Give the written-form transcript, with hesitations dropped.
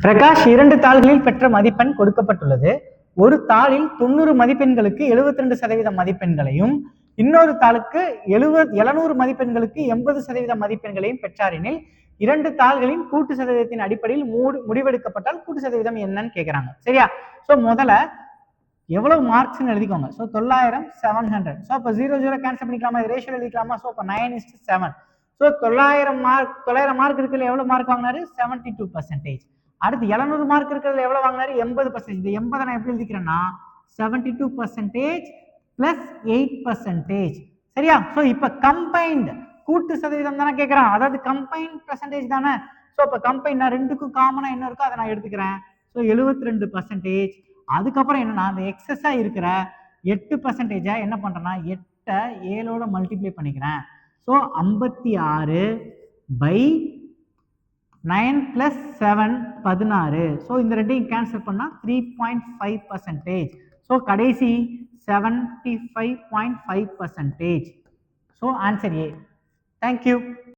பிரகாஷ் 2 தாள்களில் பெற்ற மதிப்பெண் கொடுக்கப்பட்டுள்ளது. ஒரு தாளில் 90 மதிப்பெண்களுக்கு 72% மதிப்பெண்களையும், இன்னொரு தாளுக்கு 700 மதிப்பெண்களுக்கு 80% மதிப்பெண்களையும் பெற்றாரெனில் 2 தாள்களின் கூட்டு சதவீதத்தின் அடிப்படையில் முடிவெடுக்கப்பட்டால் கூட்டு சதவீதம் என்னன்னு கேட்கிறாங்க. சரியா? சோ முதல்ல எவ்வளவு மார்க்ஸ் எழுதிக்கோங்க. சோ 900 700. சோ அப்ப 0 கேன்சல் பண்ணிக்கலாமா? ரேஷியோ எழுதிக்கலாமா? சோ அப்ப 9:7. சோ 900 மார்க் இருக்குல்ல, எவ்வளவு மார்க் வாங்கினாரு? 72%. அடுத்து 700 மார்க் இருக்கிறதுல எவ்வளவு வாங்கினாரு? 80%. இந்த 80 நான் எப்படி எழுதிக்கிறேன்னா 72% பிளஸ் 8%. சரியா? சோ இப்ப கம்பைன்ட் கூட்டு சதவீதம் தானே கேட்கறான், அதாவது கம்பைன்ட் பெர்சன்டேஜ் தானே. சோ அப்ப கம்பைன் நான் ரெண்டுக்கும் காமனா என்ன இருக்கோ அதை நான் எடுத்துக்கிறேன். சோ 72%. அதுக்கப்புறம் என்னன்னா அந்த எக்ஸஸா இருக்கிற 8% என்ன பண்றேன்னா 8 7ஓட மல்டிப்ளை பண்ணிக்கிறேன். So 56 by 9 plus 7 16. ஸோ இந்த ரெண்டையும் கேன்சல் பண்ணா 3.5%. ஸோ கடைசி 75.5%. So answer A. தேங்க்யூ.